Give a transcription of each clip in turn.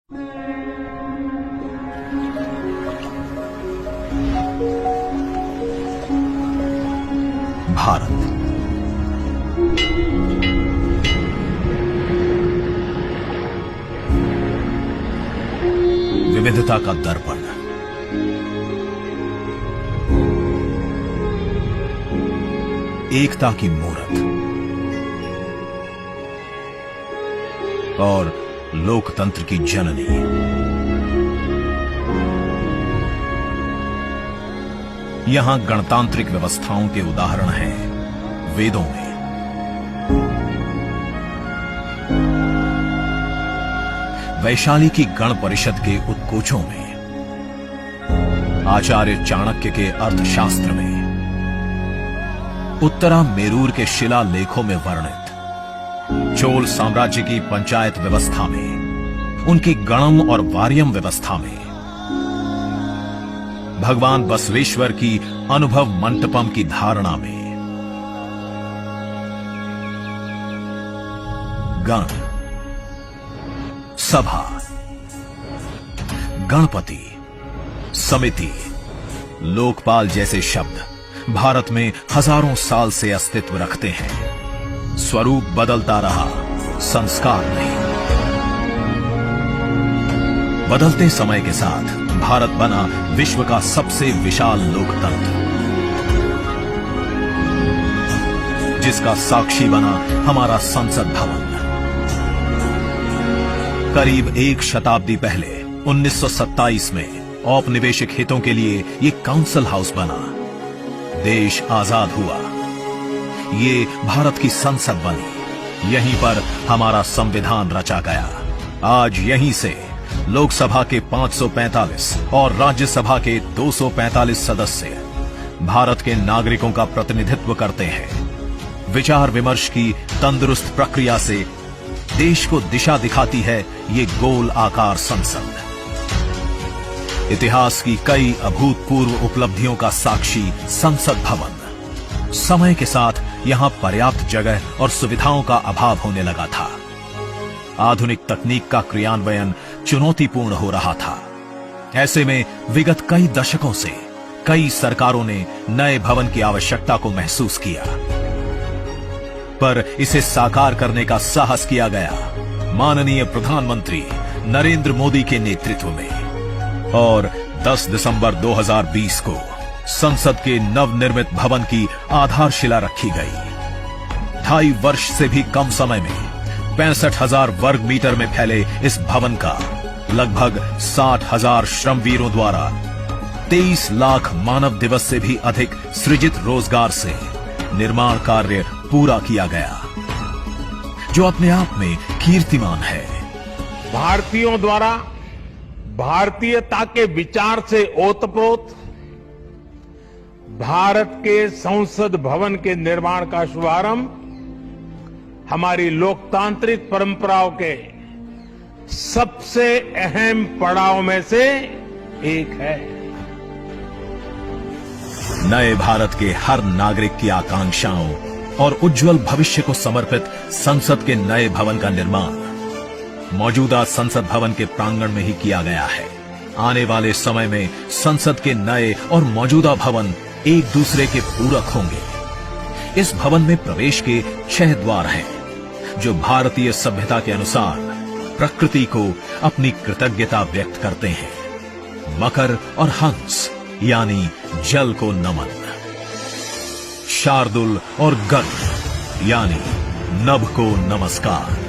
भारत विविधता का दर्पण, एकता की मूरत और लोकतंत्र की जननी। यहां गणतांत्रिक व्यवस्थाओं के उदाहरण हैं वेदों में, वैशाली की गण परिषद के उत्कोचों में, आचार्य चाणक्य के अर्थशास्त्र में, उत्तरा मेरूर के शिलालेखों में वर्णित चोल साम्राज्य की पंचायत व्यवस्था में, उनकी गणम और वार्यम व्यवस्था में, भगवान बसवेश्वर की अनुभव मंटपम की धारणा में। गण, सभा, गणपति, समिति, लोकपाल जैसे शब्द भारत में हजारों साल से अस्तित्व रखते हैं। स्वरूप बदलता रहा, संस्कार नहीं। बदलते समय के साथ भारत बना विश्व का सबसे विशाल लोकतंत्र, जिसका साक्षी बना हमारा संसद भवन। करीब एक शताब्दी पहले 1927 में औपनिवेशिक हितों के लिए ये काउंसिल हाउस बना। देश आजाद हुआ, ये भारत की संसद बनी। यहीं पर हमारा संविधान रचा गया। आज यहीं से लोकसभा के 545 और राज्यसभा के 245 सदस्य भारत के नागरिकों का प्रतिनिधित्व करते हैं। विचार विमर्श की तंदुरुस्त प्रक्रिया से देश को दिशा दिखाती है ये गोल आकार संसद। इतिहास की कई अभूतपूर्व उपलब्धियों का साक्षी संसद भवन। समय के साथ यहां पर्याप्त जगह और सुविधाओं का अभाव होने लगा था। आधुनिक तकनीक का क्रियान्वयन चुनौतीपूर्ण हो रहा था। ऐसे में विगत कई दशकों से कई सरकारों ने नए भवन की आवश्यकता को महसूस किया, पर इसे साकार करने का साहस किया गया माननीय प्रधानमंत्री नरेंद्र मोदी के नेतृत्व में। और 10 दिसंबर 2020 को संसद के नवनिर्मित भवन की आधारशिला रखी गई। 2.5 वर्ष से भी कम समय में 65,000 वर्ग मीटर में फैले इस भवन का लगभग 60,000 श्रमवीरों द्वारा 23 लाख मानव दिवस से भी अधिक सृजित रोजगार से निर्माण कार्य पूरा किया गया, जो अपने आप में कीर्तिमान है। भारतीयों द्वारा भारतीयता के विचार से ओतप्रोत भारत के संसद भवन के निर्माण का शुभारंभ हमारी लोकतांत्रिक परंपराओं के सबसे अहम पड़ाव में से एक है। नए भारत के हर नागरिक की आकांक्षाओं और उज्जवल भविष्य को समर्पित संसद के नए भवन का निर्माण मौजूदा संसद भवन के प्रांगण में ही किया गया है। आने वाले समय में संसद के नए और मौजूदा भवन एक दूसरे के पूरक होंगे। इस भवन में प्रवेश के 6 द्वार हैं, जो भारतीय सभ्यता के अनुसार प्रकृति को अपनी कृतज्ञता व्यक्त करते हैं। मकर और हंस यानी जल को नमन, शार्दुल और गर्भ यानी नभ को नमस्कार,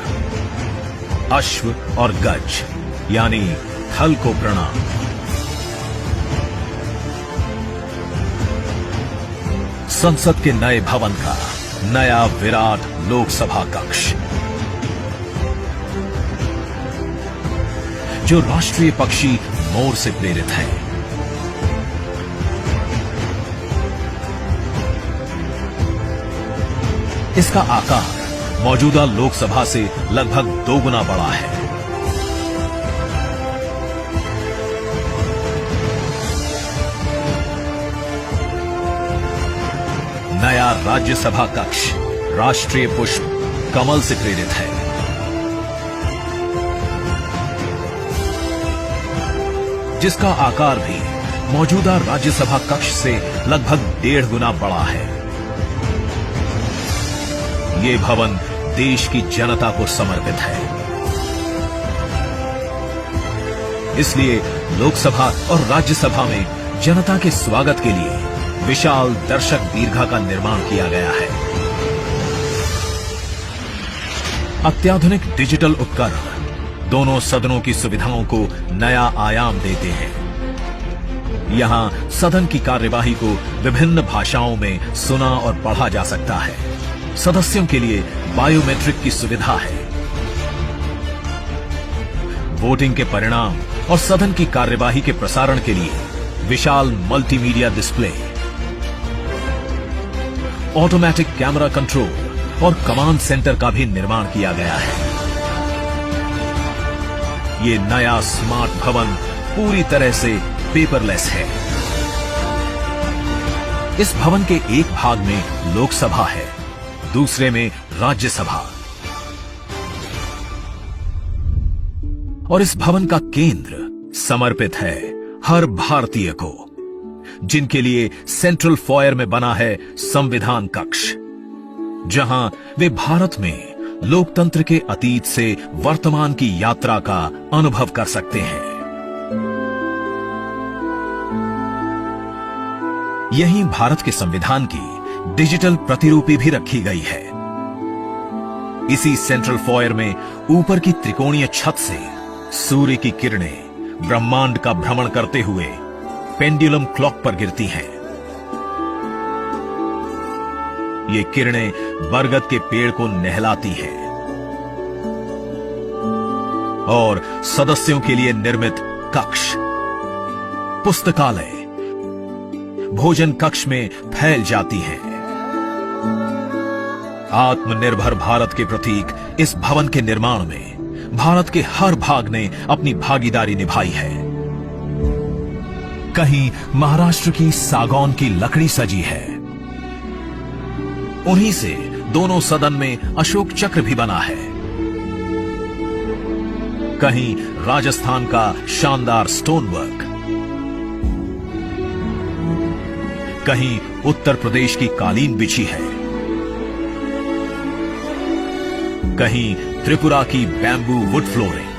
अश्व और गज यानी थल को प्रणाम। संसद के नए भवन का नया विराट लोकसभा कक्ष, जो राष्ट्रीय पक्षी मोर से प्रेरित है। इसका आकार मौजूदा लोकसभा से लगभग 2 गुना बड़ा है। नया राज्यसभा कक्ष राष्ट्रीय पुष्प कमल से प्रेरित है। जिसका आकार भी मौजूदा राज्यसभा कक्ष से लगभग 1.5 गुना बड़ा है। ये भवन देश की जनता को समर्पित है। इसलिए लोकसभा और राज्यसभा में जनता के स्वागत के लिए विशाल दर्शक दीर्घा का निर्माण किया गया है। अत्याधुनिक डिजिटल उपकरण दोनों सदनों की सुविधाओं को नया आयाम देते हैं। यहां सदन की कार्यवाही को विभिन्न भाषाओं में सुना और पढ़ा जा सकता है। सदस्यों के लिए बायोमेट्रिक की सुविधा है। वोटिंग के परिणाम और सदन की कार्यवाही के प्रसारण के लिए विशाल multimedia display, automatic camera control और कमांड सेंटर का भी निर्माण किया गया है। ये नया स्मार्ट भवन पूरी तरह से पेपरलेस है। इस भवन के एक भाग में लोकसभा है, दूसरे में राज्यसभा। और इस भवन का केंद्र समर्पित है हर भारतीय को, जिनके लिए सेंट्रल फॉयर में बना है संविधान कक्ष, जहां वे भारत में लोकतंत्र के अतीत से वर्तमान की यात्रा का अनुभव कर सकते हैं। यहीं भारत के संविधान की डिजिटल प्रतिरूपी भी रखी गई है। इसी सेंट्रल फॉयर में ऊपर की त्रिकोणीय छत से सूर्य की किरणें ब्रह्मांड का भ्रमण करते हुए पेंडुलम क्लॉक पर गिरती हैं। ये किरणें बरगद के पेड़ को नहलाती हैं और सदस्यों के लिए निर्मित कक्ष, पुस्तकालय, भोजन कक्ष में फैल जाती हैं। आत्मनिर्भर भारत के प्रतीक इस भवन के निर्माण में भारत के हर भाग ने अपनी भागीदारी निभाई है। कहीं महाराष्ट्र की सागौन की लकड़ी सजी है, उन्हीं से दोनों सदन में अशोक चक्र भी बना है। कहीं राजस्थान का शानदार स्टोन वर्क, कहीं उत्तर प्रदेश की कालीन बिछी है, कहीं त्रिपुरा की बैम्बू वुड फ्लोरिंग,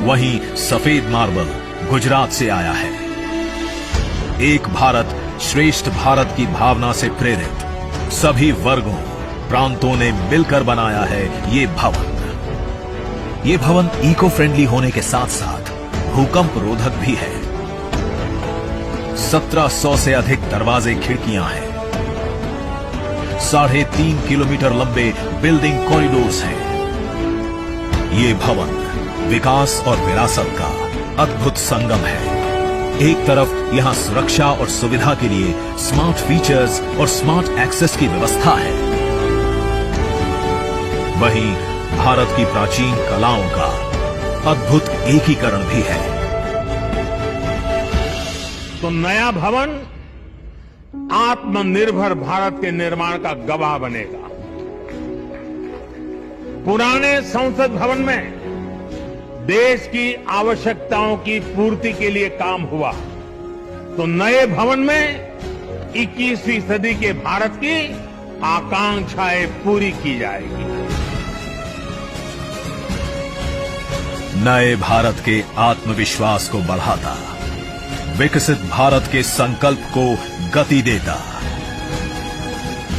वहीं सफेद मार्बल गुजरात से आया है। एक भारत श्रेष्ठ भारत की भावना से प्रेरित सभी वर्गों, प्रांतों ने मिलकर बनाया है ये भवन। ये भवन इको फ्रेंडली होने के साथ साथ भूकंप रोधक भी है। 1700 से अधिक दरवाजे, खिड़कियां हैं। 3.5 किलोमीटर लंबे बिल्डिंग कॉरिडोर्स हैं। ये भवन विकास और विरासत का अद्भुत संगम है। एक तरफ यहां सुरक्षा और सुविधा के लिए स्मार्ट फीचर्स और स्मार्ट एक्सेस की व्यवस्था है, वहीं भारत की प्राचीन कलाओं का अद्भुत एकीकरण भी है। तो नया भवन आत्मनिर्भर भारत के निर्माण का गवाह बनेगा। पुराने संसद भवन में देश की आवश्यकताओं की पूर्ति के लिए काम हुआ, तो नए भवन में 21वीं सदी के भारत की आकांक्षाएं पूरी की जाएगी। नए भारत के आत्मविश्वास को बढ़ाता, विकसित भारत के संकल्प को गति देता,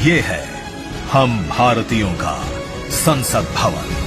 ये है हम भारतीयों का संसद भवन।